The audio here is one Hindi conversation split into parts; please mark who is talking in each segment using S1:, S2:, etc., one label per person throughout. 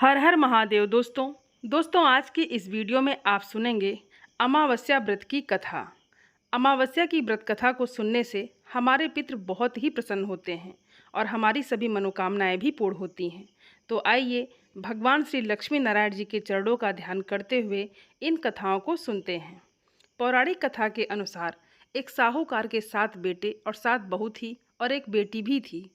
S1: हर हर महादेव। दोस्तों आज की इस वीडियो में आप सुनेंगे अमावस्या व्रत की कथा। अमावस्या की व्रत कथा को सुनने से हमारे पितृ बहुत ही प्रसन्न होते हैं और हमारी सभी मनोकामनाएं भी पूर्ण होती हैं। तो आइए भगवान श्री लक्ष्मी नारायण जी के चरणों का ध्यान करते हुए इन कथाओं को सुनते हैं। पौराणिक कथा के अनुसार एक साहूकार के 7 बेटे और 7 बहू थी और एक बेटी भी थी।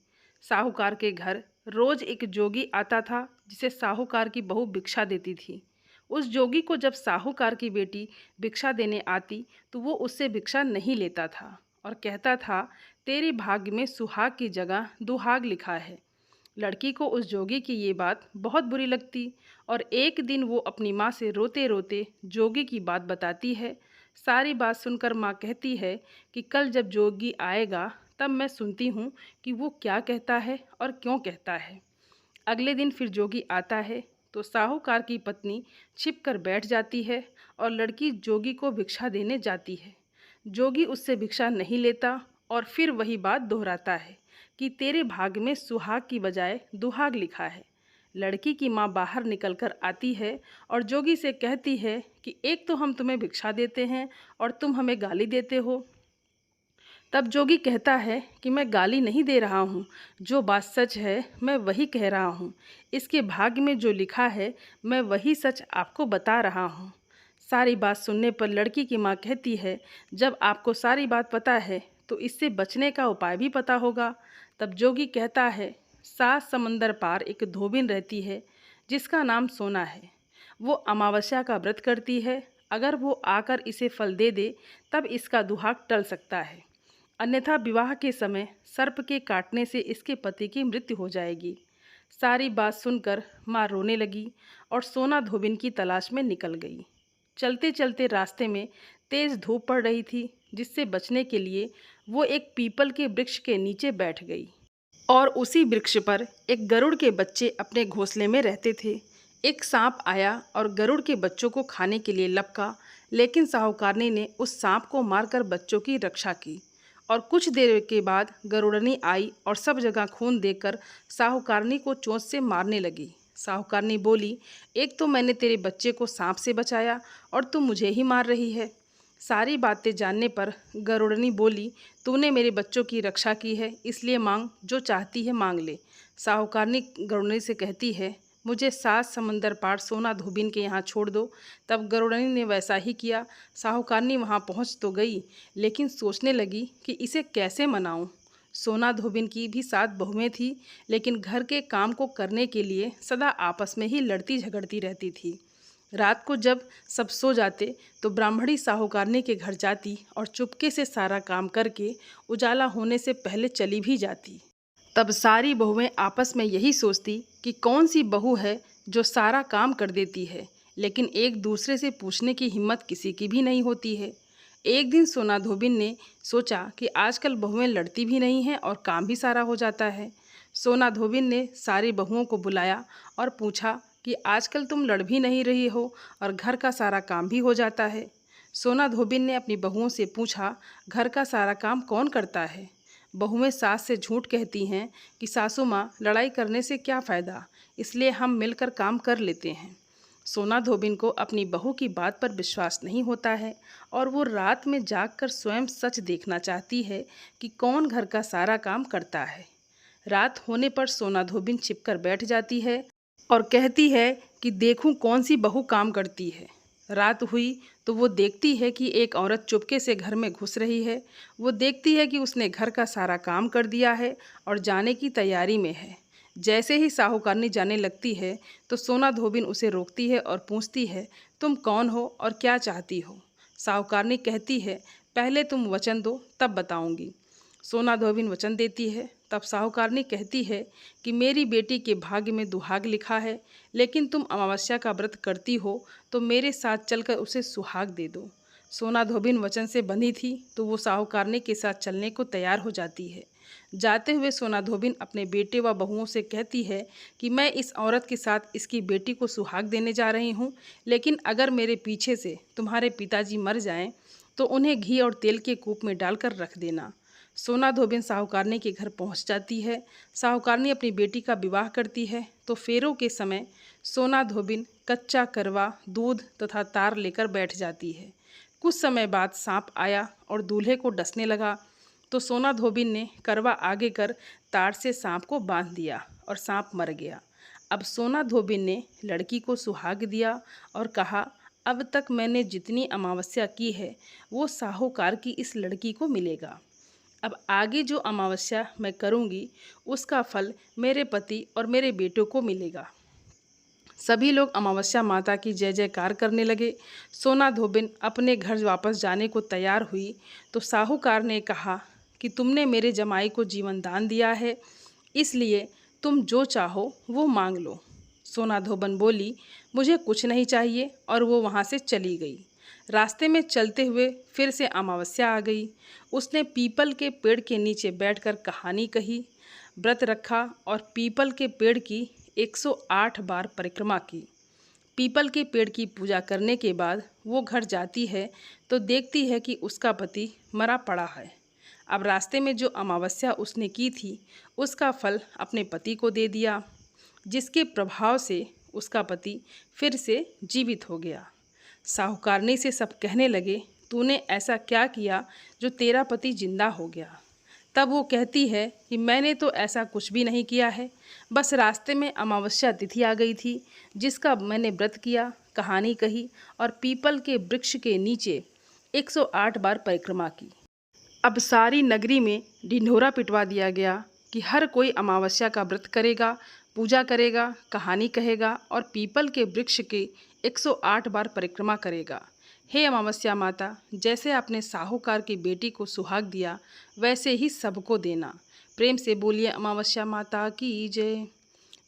S1: साहूकार के घर रोज एक जोगी आता था जिसे साहूकार की बहू भिक्षा देती थी। उस जोगी को जब साहूकार की बेटी भिक्षा देने आती तो वो उससे भिक्षा नहीं लेता था और कहता था, तेरे भाग्य में सुहाग की जगह दुहाग लिखा है। लड़की को उस जोगी की ये बात बहुत बुरी लगती और एक दिन वो अपनी माँ से रोते रोते जोगी की बात बताती है। सारी बात सुनकर माँ कहती है कि कल जब जोगी आएगा तब मैं सुनती हूँ कि वो क्या कहता है और क्यों कहता है। अगले दिन फिर जोगी आता है तो साहूकार की पत्नी छिप कर बैठ जाती है और लड़की जोगी को भिक्षा देने जाती है। जोगी उससे भिक्षा नहीं लेता और फिर वही बात दोहराता है कि तेरे भाग में सुहाग की बजाय दुहाग लिखा है। लड़की की माँ बाहर निकलकर आती है और जोगी से कहती है कि एक तो हम तुम्हें भिक्षा देते हैं और तुम हमें गाली देते हो। तब जोगी कहता है कि मैं गाली नहीं दे रहा हूँ, जो बात सच है मैं वही कह रहा हूँ। इसके भाग्य में जो लिखा है मैं वही सच आपको बता रहा हूँ। सारी बात सुनने पर लड़की की माँ कहती है, जब आपको सारी बात पता है तो इससे बचने का उपाय भी पता होगा। तब जोगी कहता है, 7 समंदर पार एक धोबिन रहती है जिसका नाम सोना है। वो अमावस्या का व्रत करती है। अगर वो आकर इसे फल दे दे तब इसका दुहाग टल सकता है, अन्यथा विवाह के समय सर्प के काटने से इसके पति की मृत्यु हो जाएगी। सारी बात सुनकर माँ रोने लगी और सोना धोबिन की तलाश में निकल गई। चलते चलते रास्ते में तेज धूप पड़ रही थी, जिससे बचने के लिए वो एक पीपल के वृक्ष के नीचे बैठ गई और उसी वृक्ष पर एक गरुड़ के बच्चे अपने घोंसले में रहते थे। एक सांप आया और गरुड़ के बच्चों को खाने के लिए लपका, लेकिन साहूकारनी ने उस सांप को मारकर बच्चों की रक्षा की और कुछ देर के बाद गरुड़नी आई और सब जगह खून देखकर साहूकारनी को चोंच से मारने लगी। साहूकारनी बोली, एक तो मैंने तेरे बच्चे को सांप से बचाया और तू मुझे ही मार रही है। सारी बातें जानने पर गरुड़नी बोली, तूने मेरे बच्चों की रक्षा की है, इसलिए मांग, जो चाहती है मांग ले। साहूकारनी गरुड़नी से कहती है, मुझे 7 समंदर पार सोना धोबिन के यहाँ छोड़ दो। तब गरुड़नी ने वैसा ही किया। साहूकारनी वहाँ पहुँच तो गई, लेकिन सोचने लगी कि इसे कैसे मनाऊं। सोना धोबिन की भी 7 बहुएं थी, लेकिन घर के काम को करने के लिए सदा आपस में ही लड़ती झगड़ती रहती थी। रात को जब सब सो जाते तो ब्राह्मणी साहूकारनी के घर जाती और चुपके से सारा काम करके उजाला होने से पहले चली भी जाती। तब सारी बहुएं आपस में यही सोचती कि कौन सी बहू है जो सारा काम कर देती है, लेकिन एक दूसरे से पूछने की हिम्मत किसी की भी नहीं होती है। एक दिन सोना धोबिन ने सोचा कि आजकल बहुएं लड़ती भी नहीं हैं और काम भी सारा हो जाता है। सोना धोबिन ने सारी बहुओं को बुलाया और पूछा कि आजकल तुम लड़ भी नहीं रही हो और घर का सारा काम भी हो जाता है। सोना धोबिन ने अपनी बहुओं से पूछा, घर का सारा काम कौन करता है? बहुएं सास से झूठ कहती हैं कि सासू माँ, लड़ाई करने से क्या फ़ायदा, इसलिए हम मिलकर काम कर लेते हैं। सोना धोबिन को अपनी बहू की बात पर विश्वास नहीं होता है और वो रात में जागकर स्वयं सच देखना चाहती है कि कौन घर का सारा काम करता है। रात होने पर सोना धोबिन छिपकर बैठ जाती है और कहती है कि देखूं कौन सी बहू काम करती है। रात हुई तो वो देखती है कि एक औरत चुपके से घर में घुस रही है। वो देखती है कि उसने घर का सारा काम कर दिया है और जाने की तैयारी में है। जैसे ही साहूकारनी जाने लगती है तो सोना धोबिन उसे रोकती है और पूछती है, तुम कौन हो और क्या चाहती हो? साहूकारनी कहती है, पहले तुम वचन दो तब बताऊंगी। सोना धोबिन वचन देती है। तब साहूकारनी कहती है कि मेरी बेटी के भाग्य में दुहाग लिखा है, लेकिन तुम अमावस्या का व्रत करती हो तो मेरे साथ चलकर उसे सुहाग दे दो। सोना धोबिन वचन से बंधी थी तो वो साहूकारनी के साथ चलने को तैयार हो जाती है। जाते हुए सोना धोबिन अपने बेटे व बहुओं से कहती है कि मैं इस औरत के साथ इसकी बेटी को सुहाग देने जा रही हूँ, लेकिन अगर मेरे पीछे से तुम्हारे पिताजी मर जाएं तो उन्हें घी और तेल के कूप में डालकर रख देना। सोना धोबिन साहूकारनी के घर पहुंच जाती है। साहूकारनी अपनी बेटी का विवाह करती है तो फेरों के समय सोना धोबिन कच्चा करवा, दूध तथा तार लेकर बैठ जाती है। कुछ समय बाद सांप आया और दूल्हे को डसने लगा तो सोना धोबिन ने करवा आगे कर तार से सांप को बांध दिया और सांप मर गया। अब सोना धोबिन ने लड़की को सुहाग दिया और कहा, अब तक मैंने जितनी अमावस्या की है वो साहूकार की इस लड़की को मिलेगा। अब आगे जो अमावस्या मैं करूँगी उसका फल मेरे पति और मेरे बेटों को मिलेगा। सभी लोग अमावस्या माता की जय जयकार करने लगे। सोना धोबिन अपने घर वापस जाने को तैयार हुई तो साहूकार ने कहा कि तुमने मेरे जमाई को जीवन दान दिया है, इसलिए तुम जो चाहो वो मांग लो। सोना धोबिन बोली, मुझे कुछ नहीं चाहिए, और वो वहाँ से चली गई। रास्ते में चलते हुए फिर से अमावस्या आ गई। उसने पीपल के पेड़ के नीचे बैठकर कहानी कही, व्रत रखा और पीपल के पेड़ की 108 बार परिक्रमा की। पीपल के पेड़ की पूजा करने के बाद वो घर जाती है तो देखती है कि उसका पति मरा पड़ा है। अब रास्ते में जो अमावस्या उसने की थी उसका फल अपने पति को दे दिया, जिसके प्रभाव से उसका पति फिर से जीवित हो गया। साहूकारनी से सब कहने लगे, तूने ऐसा क्या किया जो तेरा पति जिंदा हो गया? तब वो कहती है कि मैंने तो ऐसा कुछ भी नहीं किया है, बस रास्ते में अमावस्या तिथि आ गई थी जिसका मैंने व्रत किया, कहानी कही और पीपल के वृक्ष के नीचे 108 बार परिक्रमा की। अब सारी नगरी में ढिंढोरा पिटवा दिया गया कि हर कोई अमावस्या का व्रत करेगा, पूजा करेगा, कहानी कहेगा और पीपल के वृक्ष के 108 बार परिक्रमा करेगा। हे अमावस्या माता, जैसे आपने साहूकार की बेटी को सुहाग दिया वैसे ही सबको देना। प्रेम से बोलिए अमावस्या माता की जय।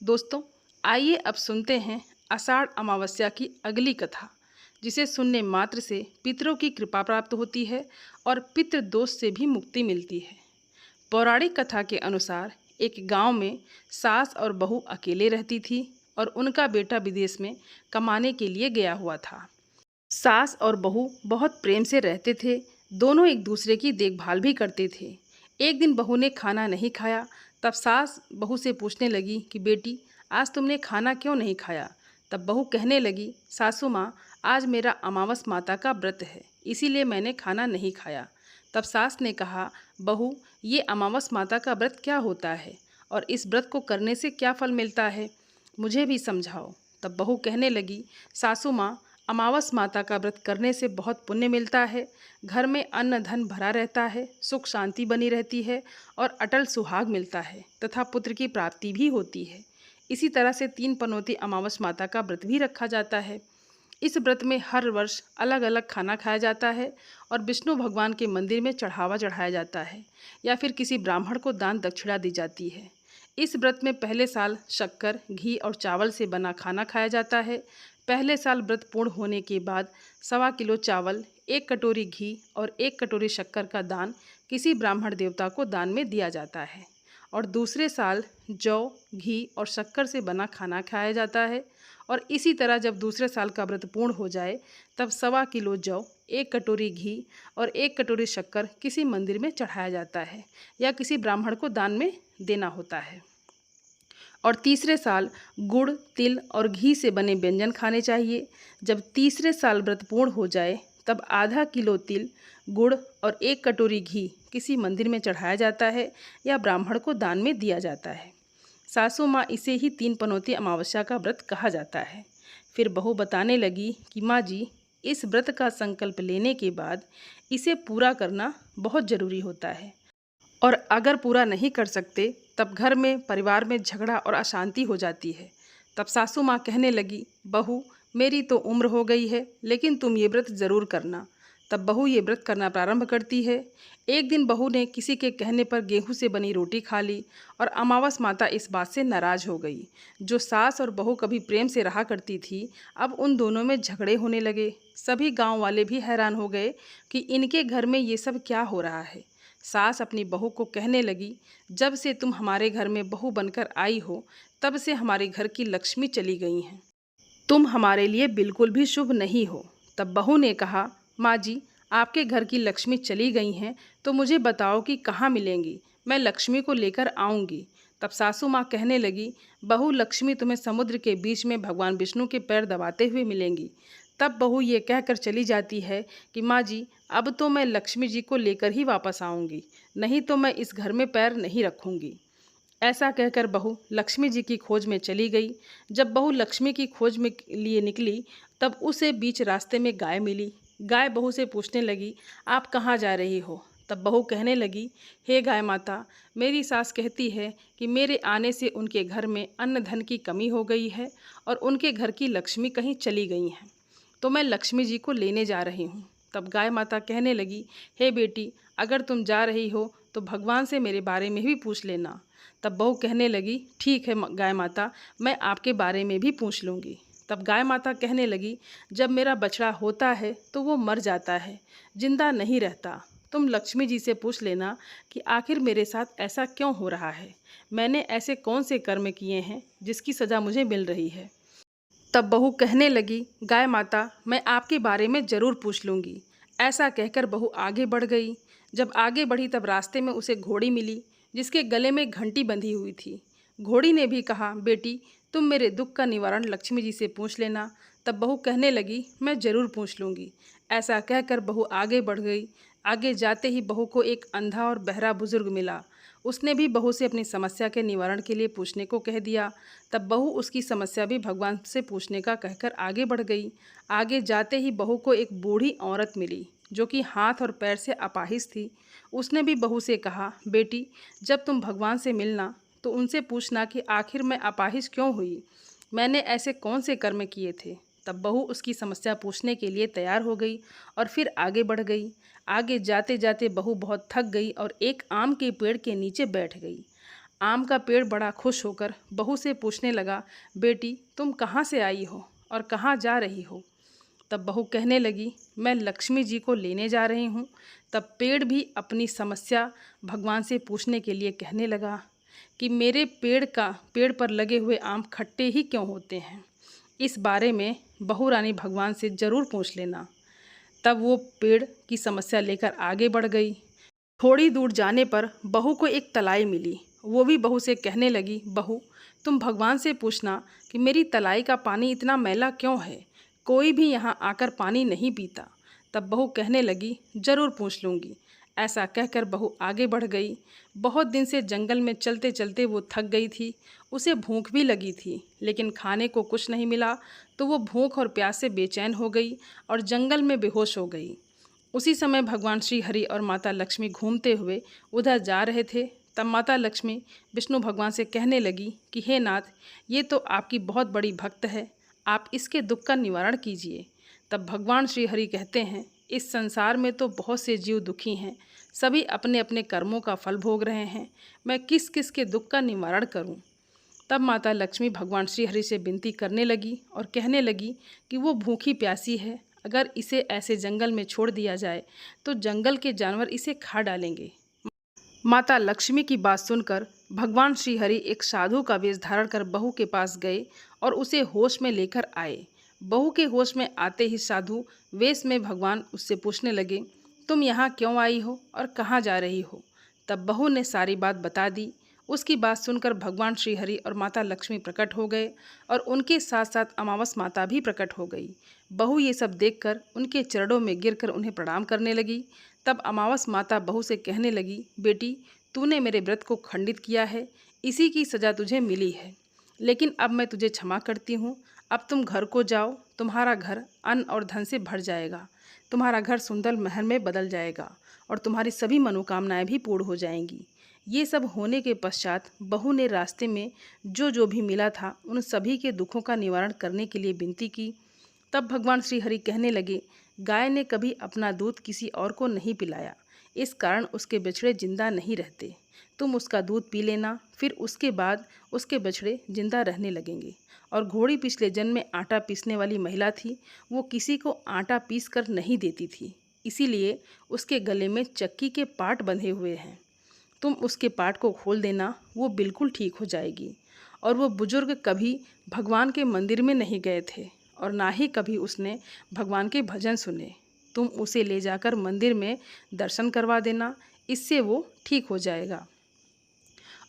S1: दोस्तों, आइए अब सुनते हैं आषाढ़ अमावस्या की अगली कथा, जिसे सुनने मात्र से पितरों की कृपा प्राप्त होती है और पितृदोष से भी मुक्ति मिलती है। पौराणिक कथा के अनुसार एक गांव में सास और बहू अकेले रहती थी और उनका बेटा विदेश में कमाने के लिए गया हुआ था। सास और बहू बहुत प्रेम से रहते थे, दोनों एक दूसरे की देखभाल भी करते थे। एक दिन बहू ने खाना नहीं खाया, तब सास बहू से पूछने लगी कि बेटी, आज तुमने खाना क्यों नहीं खाया? तब बहू कहने लगी, सासू माँ, आज मेरा अमावस माता का व्रत है, इसीलिए मैंने खाना नहीं खाया। तब सास ने कहा, बहू, ये अमावस माता का व्रत क्या होता है और इस व्रत को करने से क्या फल मिलता है, मुझे भी समझाओ। तब बहू कहने लगी, सासू माँ, अमावस माता का व्रत करने से बहुत पुण्य मिलता है, घर में अन्न धन भरा रहता है, सुख शांति बनी रहती है और अटल सुहाग मिलता है तथा पुत्र की प्राप्ति भी होती है। इसी तरह से 3 पनौती अमावस माता का व्रत भी रखा जाता है। इस व्रत में हर वर्ष अलग अलग खाना खाया जाता है और विष्णु भगवान के मंदिर में चढ़ावा चढ़ाया जाता है या फिर किसी ब्राह्मण को दान दक्षिणा दी जाती है। इस व्रत में पहले साल शक्कर, घी और चावल से बना खाना खाया जाता है। पहले साल व्रत पूर्ण होने के बाद 1.25 किलो चावल, 1 कटोरी घी और 1 कटोरी शक्कर का दान किसी ब्राह्मण देवता को दान में दिया जाता है और दूसरे साल जौ, घी और शक्कर से बना खाना खाया जाता है। और इसी तरह जब दूसरे साल का व्रत पूर्ण हो जाए तब 1.25 किलो जौ, 1 कटोरी घी और 1 कटोरी शक्कर किसी मंदिर में चढ़ाया जाता है या किसी ब्राह्मण को दान में देना होता है। और तीसरे साल गुड़, तिल और घी से बने व्यंजन खाने चाहिए। जब तीसरे साल व्रत पूर्ण हो जाए तब आधा किलो तिल, गुड़ और 1 कटोरी घी किसी मंदिर में चढ़ाया जाता है या ब्राह्मण को दान में दिया जाता है। सासू माँ, इसे ही 3 पनौती अमावस्या का व्रत कहा जाता है। फिर बहू बताने लगी कि माँ जी, इस व्रत का संकल्प लेने के बाद इसे पूरा करना बहुत ज़रूरी होता है और अगर पूरा नहीं कर सकते तब घर में, परिवार में झगड़ा और अशांति हो जाती है। तब सासू माँ कहने लगी, बहू, मेरी तो उम्र हो गई है, लेकिन तुम ये व्रत ज़रूर करना। तब बहू ये व्रत करना प्रारंभ करती है। एक दिन बहू ने किसी के कहने पर गेहूं से बनी रोटी खा ली और अमावस माता इस बात से नाराज हो गई। जो सास और बहू कभी प्रेम से रहा करती थी, अब उन दोनों में झगड़े होने लगे। सभी गांव वाले भी हैरान हो गए कि इनके घर में ये सब क्या हो रहा है। सास अपनी बहू को कहने लगी, जब से तुम हमारे घर में बहू बनकर आई हो तब से हमारे घर की लक्ष्मी चली गई हैं, तुम हमारे लिए बिल्कुल भी शुभ नहीं हो। तब बहू ने कहा, माँ जी, आपके घर की लक्ष्मी चली गई हैं, तो मुझे बताओ कि कहाँ मिलेंगी, मैं लक्ष्मी को लेकर आऊँगी। तब सासू माँ कहने लगी, बहू लक्ष्मी तुम्हें समुद्र के बीच में भगवान विष्णु के पैर दबाते हुए मिलेंगी। तब बहू ये कहकर चली जाती है कि माँ जी, अब तो मैं लक्ष्मी जी को लेकर ही वापस आऊँगी, नहीं तो मैं इस घर में पैर नहीं रखूँगी। ऐसा कहकर बहू लक्ष्मी जी की खोज में चली गई। जब बहू लक्ष्मी की खोज में लिए निकली, तब उसे बीच रास्ते में गाय मिली। गाय बहू से पूछने लगी, आप कहाँ जा रही हो? तब बहू कहने लगी, हे गाय माता, मेरी सास कहती है कि मेरे आने से उनके घर में अन्न धन की कमी हो गई है और उनके घर की लक्ष्मी कहीं चली गई हैं, तो मैं लक्ष्मी जी को लेने जा रही हूँ। तब गाय माता कहने लगी, हे बेटी, अगर तुम जा रही हो तो भगवान से मेरे बारे में भी पूछ लेना। तब बहू कहने लगी, ठीक है गाय माता, मैं आपके बारे में भी पूछ लूँगी। तब गाय माता कहने लगी, जब मेरा बछड़ा होता है तो वो मर जाता है, जिंदा नहीं रहता। तुम लक्ष्मी जी से पूछ लेना कि आखिर मेरे साथ ऐसा क्यों हो रहा है, मैंने ऐसे कौन से कर्म किए हैं जिसकी सज़ा मुझे मिल रही है। तब बहू कहने लगी, गाय माता, मैं आपके बारे में ज़रूर पूछ लूँगी। ऐसा कहकर बहू आगे बढ़ गई। जब आगे बढ़ी तब रास्ते में उसे घोड़ी मिली, जिसके गले में घंटी बंधी हुई थी। घोड़ी ने भी कहा, बेटी, तुम मेरे दुख का निवारण लक्ष्मी जी से पूछ लेना। तब बहू कहने लगी, मैं ज़रूर पूछ लूँगी। ऐसा कहकर बहू आगे बढ़ गई। आगे जाते ही बहू को एक अंधा और बहरा बुजुर्ग मिला। उसने भी बहू से अपनी समस्या के निवारण के लिए पूछने को कह दिया। तब बहू उसकी समस्या भी भगवान से पूछने का कहकर आगे बढ़ गई। आगे जाते ही बहू को एक बूढ़ी औरत मिली, जो कि हाथ और पैर से अपाहिज थी। उसने भी बहू से कहा, बेटी, जब तुम भगवान से मिलना तो उनसे पूछना कि आखिर मैं अपाहिज क्यों हुई, मैंने ऐसे कौन से कर्म किए थे। तब बहू उसकी समस्या पूछने के लिए तैयार हो गई और फिर आगे बढ़ गई। आगे जाते जाते बहू बहुत थक गई और एक आम के पेड़ के नीचे बैठ गई। आम का पेड़ बड़ा खुश होकर बहू से पूछने लगा, बेटी, तुम कहाँ से आई हो और कहाँ जा रही हो? तब बहू कहने लगी, मैं लक्ष्मी जी को लेने जा रही हूँ। तब पेड़ भी अपनी समस्या भगवान से पूछने के लिए कहने लगा कि मेरे पेड़ पर लगे हुए आम खट्टे ही क्यों होते हैं, इस बारे में बहू रानी भगवान से ज़रूर पूछ लेना। तब वो पेड़ की समस्या लेकर आगे बढ़ गई। थोड़ी दूर जाने पर बहू को एक तलाई मिली। वो भी बहू से कहने लगी, बहू, तुम भगवान से पूछना कि मेरी तलाई का पानी इतना मैला क्यों है, कोई भी यहाँ आकर पानी नहीं पीता। तब बहू कहने लगी, ज़रूर पूछ लूँगी। ऐसा कहकर बहू आगे बढ़ गई। बहुत दिन से जंगल में चलते चलते वो थक गई थी। उसे भूख भी लगी थी, लेकिन खाने को कुछ नहीं मिला, तो वो भूख और प्यास से बेचैन हो गई और जंगल में बेहोश हो गई। उसी समय भगवान श्री हरि और माता लक्ष्मी घूमते हुए उधर जा रहे थे। तब माता लक्ष्मी विष्णु भगवान से कहने लगी कि हे नाथ, ये तो आपकी बहुत बड़ी भक्त है, आप इसके दुख का निवारण कीजिए। तब भगवान श्री हरि कहते हैं, इस संसार में तो बहुत से जीव दुखी हैं, सभी अपने अपने कर्मों का फल भोग रहे हैं, मैं किस किस के दुख का निवारण करूं। तब माता लक्ष्मी भगवान श्री हरि से विनती करने लगी और कहने लगी कि वो भूखी प्यासी है, अगर इसे ऐसे जंगल में छोड़ दिया जाए तो जंगल के जानवर इसे खा डालेंगे। माता लक्ष्मी की बात सुनकर भगवान श्री हरि एक साधु का वेश धारण कर बहू के पास गए और उसे होश में लेकर आए। बहू के होश में आते ही साधु वेश में भगवान उससे पूछने लगे, तुम यहाँ क्यों आई हो और कहाँ जा रही हो? तब बहू ने सारी बात बता दी। उसकी बात सुनकर भगवान श्री हरि और माता लक्ष्मी प्रकट हो गए और उनके साथ साथ अमावस माता भी प्रकट हो गई। बहू ये सब देखकर उनके चरणों में गिरकर उन्हें प्रणाम करने लगी। तब अमावस माता बहू से कहने लगी, बेटी, तूने मेरे व्रत को खंडित किया है, इसी की सज़ा तुझे मिली है, लेकिन अब मैं तुझे क्षमा करती हूँ। अब तुम घर को जाओ, तुम्हारा घर अन्न और धन से भर जाएगा, तुम्हारा घर सुंदर महल में बदल जाएगा और तुम्हारी सभी मनोकामनाएं भी पूर्ण हो जाएंगी। ये सब होने के पश्चात बहू ने रास्ते में जो भी मिला था उन सभी के दुखों का निवारण करने के लिए विनती की। तब भगवान श्री हरि कहने लगे, गाय ने कभी अपना दूध किसी और को नहीं पिलाया, इस कारण उसके बछड़े जिंदा नहीं रहते। तुम उसका दूध पी लेना, फिर उसके बाद उसके बछड़े जिंदा रहने लगेंगे। और घोड़ी पिछले जन्म में आटा पीसने वाली महिला थी, वो किसी को आटा पीस कर नहीं देती थी, इसीलिए उसके गले में चक्की के पाट बंधे हुए हैं। तुम उसके पाट को खोल देना, वो बिल्कुल ठीक हो जाएगी। और वो बुजुर्ग कभी भगवान के मंदिर में नहीं गए थे और ना ही कभी उसने भगवान के भजन सुने। तुम उसे ले जाकर मंदिर में दर्शन करवा देना, इससे वो ठीक हो जाएगा।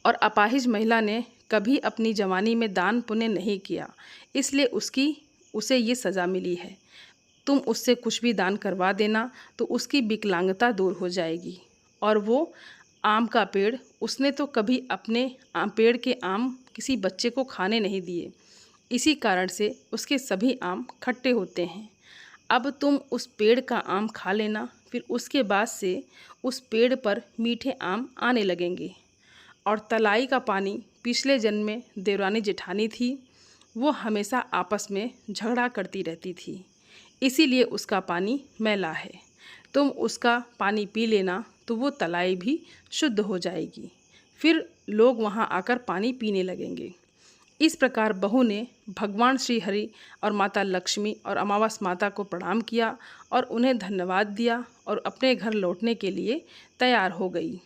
S1: और अपाहिज महिला ने कभी अपनी जवानी में दान पुण्य नहीं किया, इसलिए उसे ये सज़ा मिली है। तुम उससे कुछ भी दान करवा देना तो उसकी विकलांगता दूर हो जाएगी। और वो आम का पेड़, उसने तो कभी अपने पेड़ के आम किसी बच्चे को खाने नहीं दिए, इसी कारण से उसके सभी आम खट्टे होते हैं। अब तुम उस पेड़ का आम खा लेना, फिर उसके बाद से उस पेड़ पर मीठे आम आने लगेंगे। और तलाई का पानी पिछले जन्म में देवरानी जेठानी थी, वो हमेशा आपस में झगड़ा करती रहती थी, इसीलिए उसका पानी मैला है। तुम उसका पानी पी लेना तो वो तलाई भी शुद्ध हो जाएगी, फिर लोग वहाँ आकर पानी पीने लगेंगे। इस प्रकार बहू ने भगवान श्री हरि और माता लक्ष्मी और अमावस माता को प्रणाम किया और उन्हें धन्यवाद दिया और अपने घर लौटने के लिए तैयार हो गई।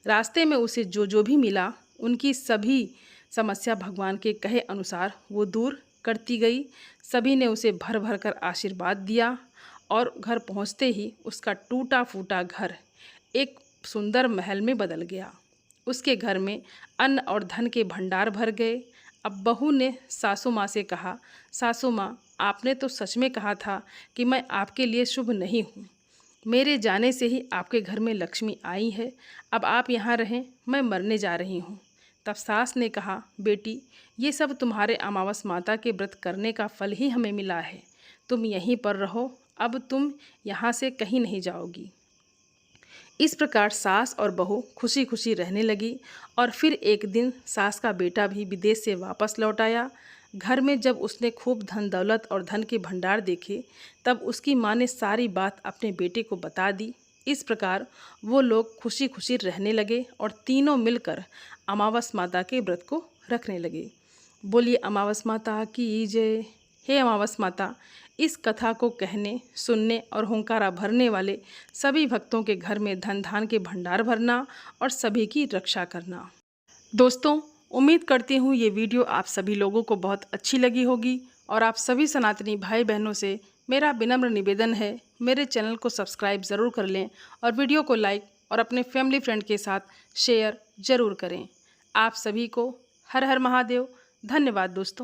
S1: रास्ते में उसे जो भी मिला, उनकी सभी समस्या भगवान के कहे अनुसार वो दूर करती गई। सभी ने उसे भर भर कर आशीर्वाद दिया और घर पहुंचते ही उसका टूटा फूटा घर एक सुंदर महल में बदल गया। उसके घर में अन्न और धन के भंडार भर गए। अब बहू ने सासू माँ से कहा, सासू माँ, आपने तो सच में कहा था कि मैं आपके लिए शुभ नहीं हूँ। मेरे जाने से ही आपके घर में लक्ष्मी आई है। अब आप यहाँ रहें, मैं मरने जा रही हूँ। तब सास ने कहा, बेटी, ये सब तुम्हारे अमावस माता के व्रत करने का फल ही हमें मिला है। तुम यहीं पर रहो, अब तुम यहाँ से कहीं नहीं जाओगी। इस प्रकार सास और बहू खुशी खुशी रहने लगी। और फिर एक दिन सास का बेटा भी विदेश से वापस लौट आया। घर में जब उसने खूब धन दौलत और धन के भंडार देखे, तब उसकी माँ ने सारी बात अपने बेटे को बता दी। इस प्रकार वो लोग खुशी खुशी रहने लगे और तीनों मिलकर अमावस माता के व्रत को रखने लगे। बोलिए अमावस माता की जय। हे अमावस माता, इस कथा को कहने, सुनने और हुंकारा भरने वाले सभी भक्तों के घर में धन धान के भंडार भरना और सभी की रक्षा करना। दोस्तों, उम्मीद करती हूँ ये वीडियो आप सभी लोगों को बहुत अच्छी लगी होगी और आप सभी सनातनी भाई बहनों से मेरा विनम्र निवेदन है, मेरे चैनल को सब्सक्राइब ज़रूर कर लें और वीडियो को लाइक और अपने फैमिली फ्रेंड के साथ शेयर ज़रूर करें। आप सभी को हर हर महादेव। धन्यवाद दोस्तों।